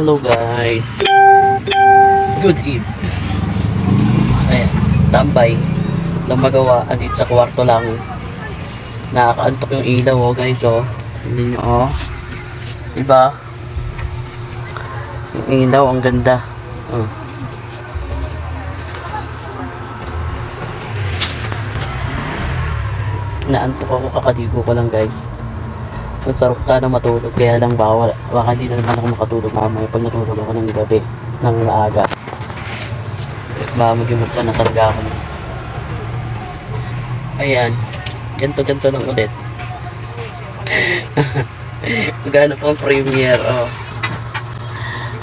Hello guys. Good evening. Ayan, tambay. Lang magawa. Andito sa kwarto lang. Nakakaantok yung ilaw oh guys oh. Hindi nyo oh. Diba? Yung ilaw ang ganda. Oh. Naantok ako, kakaligo ko lang guys. Ang sarap sana matulog, kaya lang bawal. Baka di na naman ako makatulog mamaya pag natulog ako ng gabi, ng maaga. Mamagimot ka na talaga ako. Ayan, ganto lang ulit. Magano pang premiere, oh.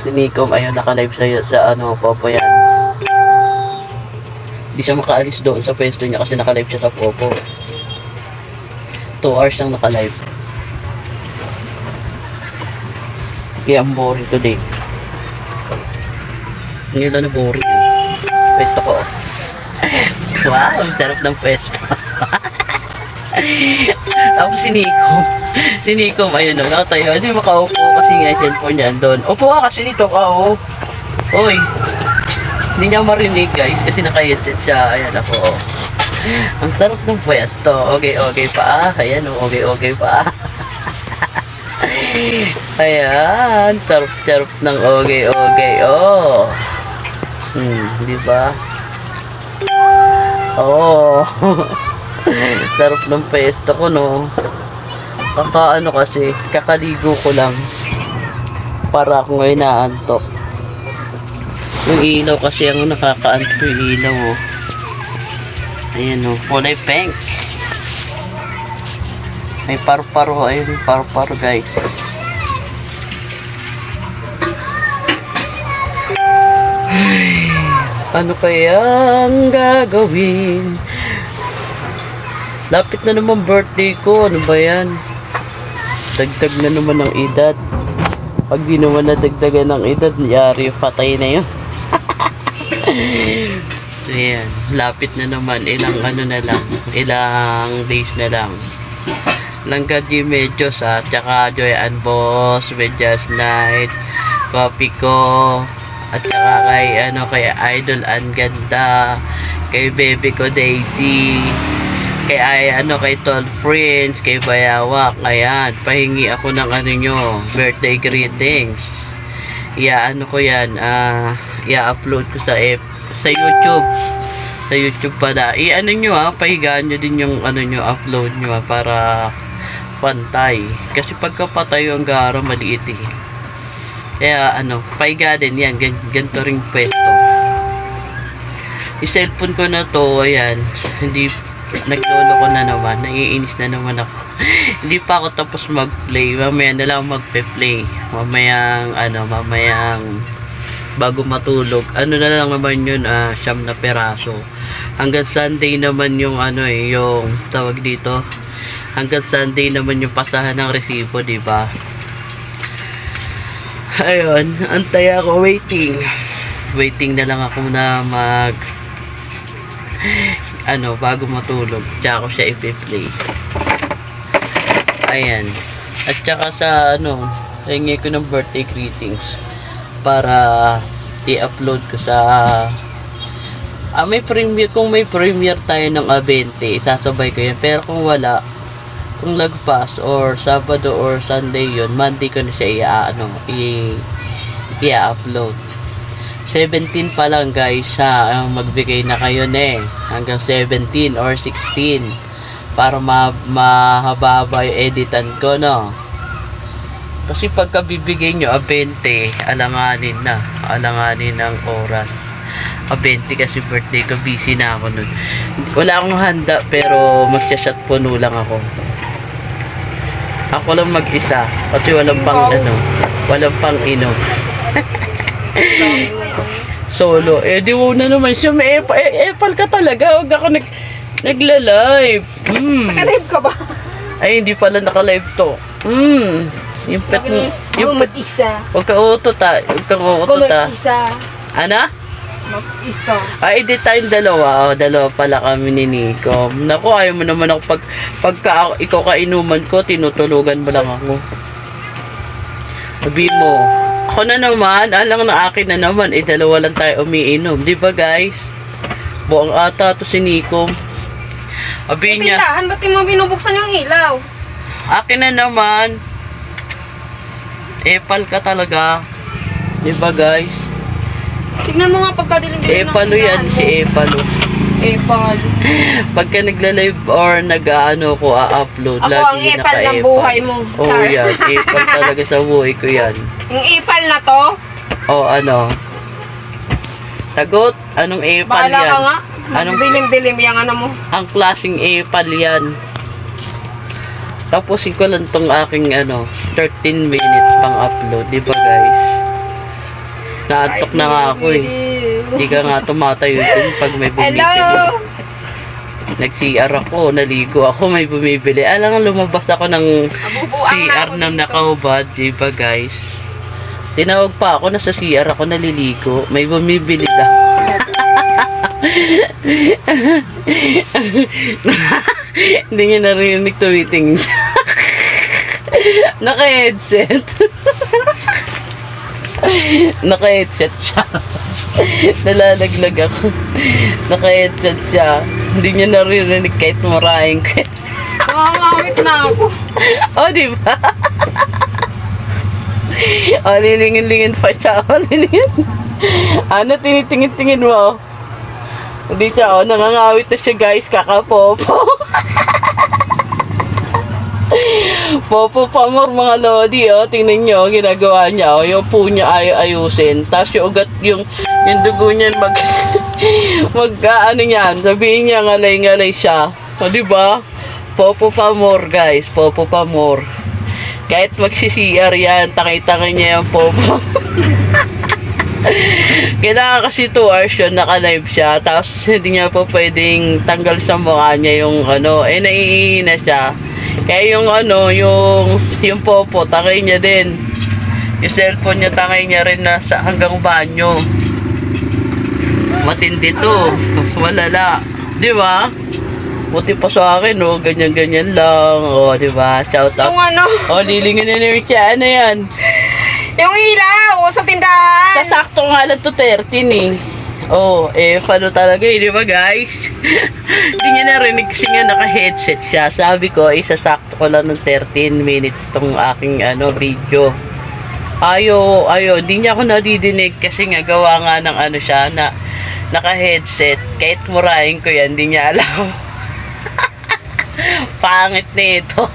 Si Nico, ayun, naka-live sa ano, Popo yan. Di siya makaalis doon sa pwesto niya kasi naka-live siya sa Popo. 2 hours lang naka-live. Kaya ang boring today. Ngayon lang na boring. Pwesto ko. Wow, ang sarap ng pwesto. Tapos si Nico, ayun o, nakatayo. Hindi makaupo kasi nga yung cellphone niya andun. Upo ka kasi dito ka, oh. Hoy. Hindi niya marinig guys kasi naka-headset siya. Ayan ako, oh. Ang sarap ng pwesto. Okay pa. Ayan o, okay pa. Ayan, charap ng okay, oh. Di ba? Oh. Sarap ng pwesto ko, no. Kakaano kasi, kakaligo ko lang. Para ako ngayon naantok. Yung ilaw kasi ang nakakaantok yung ilaw, oh. Ayan, oh, kulay pink. May paru-paro, ayun, paru-paro guys. Ay, ano kaya ang gagawin? Lapit na naman birthday ko, ano ba yan? Dagdag na naman ng edad. Pag di naman nadagdagan ng edad, yari, patay na yun. So yan, lapit na naman, ilang ano na lang, ilang days na lang. Langga G Medyos at saka Joy and Boss, Medyas Night, Coffee ko, at saka kay Idol ang ganda, kay Baby ko Daisy, kay Tall Prince, kay Bayawak. Ayan, pahingi ako ng nyo, birthday greetings. I-upload ko sa YouTube. Sa YouTube pala. Nyo pahigaan nyo din yung upload nyo para pantay. Kasi pagkapatay yung garo maliit eh. Kaya pahiga din yan. Ganito ring pwesto. I-cellphone ko na to, ayan. Hindi, naglolo ko na naman. Naiinis na naman ako. Hindi pa ako tapos mag-play. Mamaya na lang magpe-play. Mamayang bago matulog. Na lang naman yun, 9 na peraso. Hanggang Sunday naman yung yung tawag dito. Hanggang Sunday naman yung pasahan ng resibo, di ba? Ayun, antay ako, waiting na lang ako na bago matulog. Tsaka ko siya i-play. Ayan. At saka hingi ko ng birthday greetings para i-upload ko sa may premiere. Kung may premiere tayo ng 20, isasabay ko yan. Pero kung wala, kung lagpas or Sabado or Sunday yun, Monday ko na siya i-upload. 17 pa lang guys magbigay na kayo hanggang 17 or 16 para mahaba yung editan ko, no. Kasi pagka bibigay nyo 20, alanganin ng oras. 20 kasi birthday ko, busy na ako nun. Wala akong handa pero magsha-shot puno lang ako. Ako lang mag-isa kasi walang pang inom. Solo. Di mo na naman siya, may epal ka talaga. Huwag ako nagla-live. Naka-live ka ba? Ay, hindi pala naka-live to. Yung pet mo. Yung mag-isa. Huwag ka utot ha. Mag-isa. Ana? Mag-isa. Ay, di tayong dalawa. Dalawa pala kami ni Nico. Naku, ayaw mo naman ako pagka ikaw kainuman ko, tinutulugan mo lang ako. Sabi mo, ako Ako na naman, alang na akin na naman, dalawa lang tayo umiinom. Di ba guys? Buong ata to si Nico. Abi niya, Tindahan, ba't di mo binubuksan yung ilaw? akin na naman. Epal ka talaga. Di ba guys? Tignan mo nga pagkadilim-dilim ng Epalo yan, tindahan mo. si Epalo. Epal. Pagka nagla-live or nag-ano ko, a-upload, Ako ang lagi epal ng naka-epal. buhay mo. Oo Char. yan, epal talaga sa buhay ko yan. Yung epal na to, O ano? Sagot, anong epal bahala yan? ka nga. Anong- Dilim-dilim yung ano mo. Ang klaseng epal yan. Tapusin ko lang tong aking 13 minutes pang upload, di ba guys? Naantok na nga ako eh. Hindi ka nga tumatayo din pag may bumibili. Hello! Nag-CR ako, naligo ako, may bumibili. Alang lumabas ako ng Nabubuang na CR ako na dito. nakaubad, di ba guys? Tinawag pa ako, nasa CR ako naliligo, may bumibili ka. Hindi niya narinig tumitingin siya. Naka-headset. Naka-headset siya. Nalalaglag ako. Naka-headset siya. Hindi niya naririnig kahit maraming ko. Mangangawit na ako. O, di ba? O, lilingin-lingin pa siya. O, lilingin. Ano, tinitingin-tingin mo? Hindi siya, o, nangangawit na siya, guys. Kakapopo. Popo pa more mga lodi, oh. Tingnan nyo, ginagawa niya, oh. Yung po niya ayusin. Tapos yung ugat, yung dugo niya ano niyan, sabihin niya ngalay-ngalay siya. O, diba? Popo pa more, guys. Popo pa more. Kahit magsi-CR yan, takay-takay niya yung popo. Kailangan kasi 2 hours yun, naka-live siya. Tapos hindi niya po pwedeng tanggal sa mukha niya yung naiihina siya. Kaya yung yung popo, takay niya din. Yung cellphone niya, takay niya rin nasa hanggang banyo. Matindi to. Mas malala. Di ba? Buti pa sa akin, oh. Ganyan-ganyan lang. Oh, di ba? Shout out. Yung ano, Oh, lilingin na ni Richie. Ano yan? yung ilaw sa tindahan. Sasakto nga lang to 13 eh. Oh, paano talaga eh, di ba guys? Hindi niya narinig kasi nga naka-headset siya. Sabi ko, isasakto ko lang ng 13 minutes tong aking video. Ayo, hindi niya ako nadidinig kasi nga gawa nga ng siya na naka-headset. Kahit murahin ko yan, hindi niya alam. Pangit nito.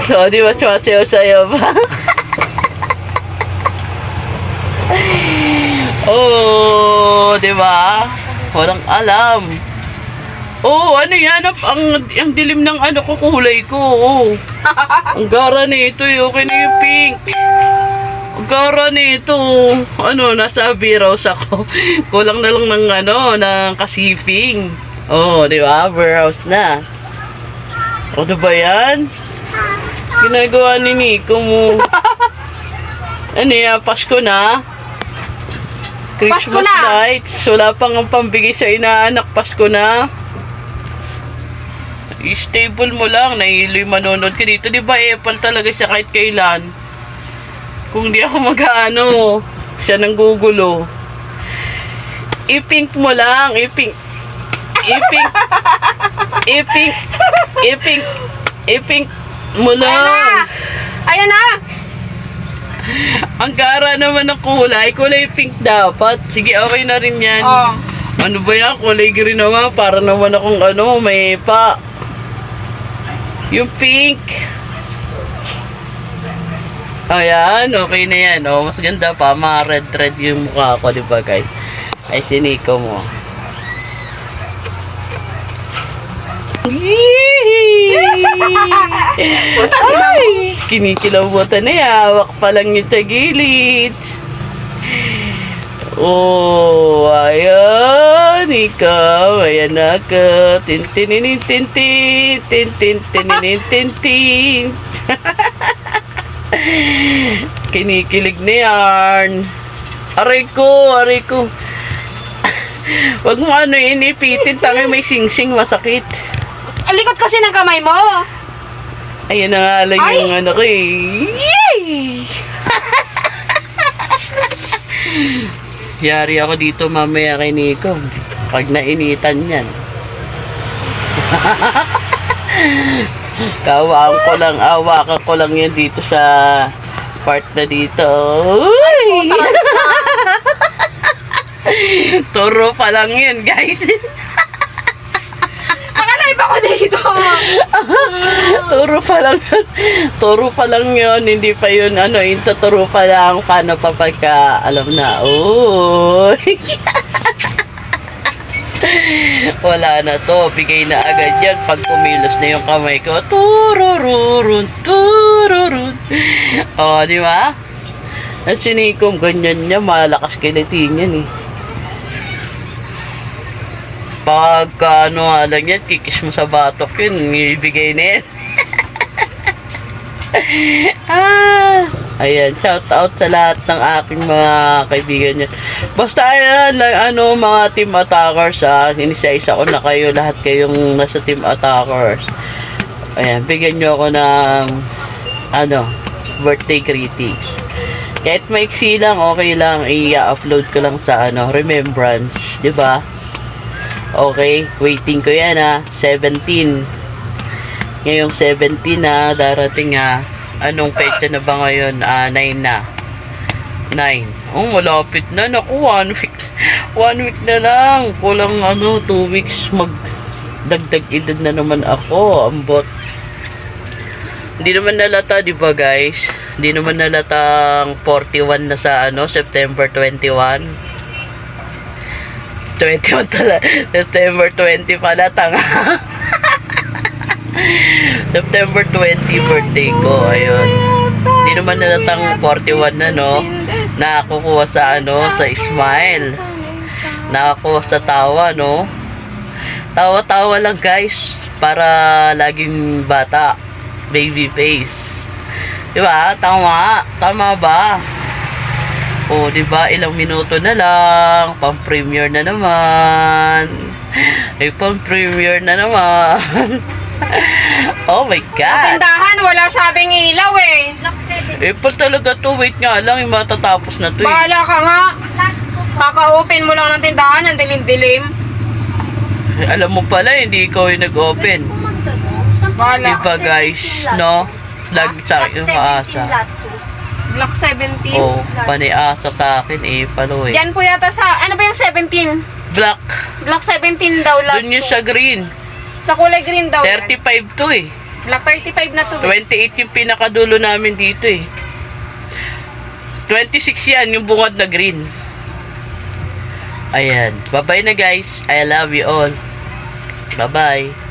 So, di ba sumasayaw sa'yo ba? Oh, di ba? Walang alam. Oh, ano yan? Ang dilim ng ko, kulay ko. Oh. Ang gara nito, okay na yung pink. Ang gara nito. Nasa B-Rose ako. Kulang na lang ng kasiping. Oh, di ba? B-Rose na. Ano ba yan? Ginagawa ni Nico mo. Ano yan? Pasko na? Christmas Pasko na! lights. Wala pang ang pambigay sa inaanak. Pasko na. I-stable mo lang. Nahiloy manonood ka dito. Di ba epal talaga siya kahit kailan? Kung di ako mag-aano, siya nang gugulo. I-pink mo lang. I-pink mo Ayan na! lang. Ayan na! Ang gara naman ng kulay. Kulay pink dapat. Sige, okay na rin yan. Oh. Ano ba yan? Kulay green naman. Para naman akong may pa. Yung pink. Ayan, okay na yan. Oh, mas ganda pa. Red yung mukha ko, di ba guys? Ay, siniko mo. Ay, kinikilabutan na yan. Hawak pa lang yung tagilid. Oh, ayan, ikaw, ayan ako. Tintinin, tintin, tintin, tininin, tintin. Kinikilig na yan. Aray ko. Wag mo inipitin, tangi may singsing, masakit. Alikot kasi ng kamay mo. Ayan na nga lang Ay! yung ano ko eh. Yay! Yari ako dito mamaya kay Nico. Pag nainitan yan. Awakan ko lang yan dito sa part na dito. Uy! Turo pa lang yan, guys. Nakalive ako dito. Turo pa lang yun. Hindi pa yun, ano, turo pa lang. Paano pa pagka, alam na, uy. Wala na to. Bigay na agad yan pag kumilos na yung kamay ko. Turururun, tururun. O, di ba? Ang sinikom, ganyan niya. Malakas kilitin yan eh. Pagka ano nga lang yan, kikis mo sa batok yun. Ibigay na yan. Ayan, shout out sa lahat ng aking mga kaibigan niya. Basta ayan, ano, mga team attackers, inisa-isa ko na kayo, lahat kayong nasa team attackers. Ayan, bigyan nyo ako ng, ano, birthday greetings. Kahit maiksi lang, okay lang, i-upload ko lang sa, ano, remembrance, di ba? Okay, waiting ko yan 17. Ngayong 17 darating anong petsa na ba ngayon? 9 na. 9. Oh, malapit na. Naku, 1 week. 1 week na lang. Kulang 2 weeks magdagdag edad na naman ako. Ambot. Hindi naman nalata, di ba guys? Hindi naman nalatang 41 na sa September 21. 21 talaga. September 20 pala, tanga. September 20 birthday ko, ayun. Hindi naman nalatang 41 na, no? Nakakuha sa sa smile. Nakakuha sa tawa, no? Tawa-tawa lang, guys, para laging bata. Baby face. Diba? Tama ba? O, diba? Ilang minuto na lang. Pang-premiere na naman. Ay, pang-premiere na naman. Oh my Sa God. tindahan, wala sabing ilaw eh. April talaga to. Wait nga lang. Yung matatapos na to eh. Bahala ka nga. Kaka-open mo lang ng tindahan, ang dilim-dilim. Alam mo pala, hindi ikaw yung nag-open. Bahala. Diba guys? No? Lagi sa akin yung maasa. Block 17. Oh, paniasa sa akin eh. Palo eh. Diyan po yata sa, ano ba yung 17? Black. Block 17 daw lahat. Doon yung sa green. Sa kulay green daw. yan. 35 to eh. Block 35 na to. 28 yung pinakadulo namin dito eh. 26 yan, yung bungad na green. Ayan. Bye-bye na guys. I love you all. Bye-bye.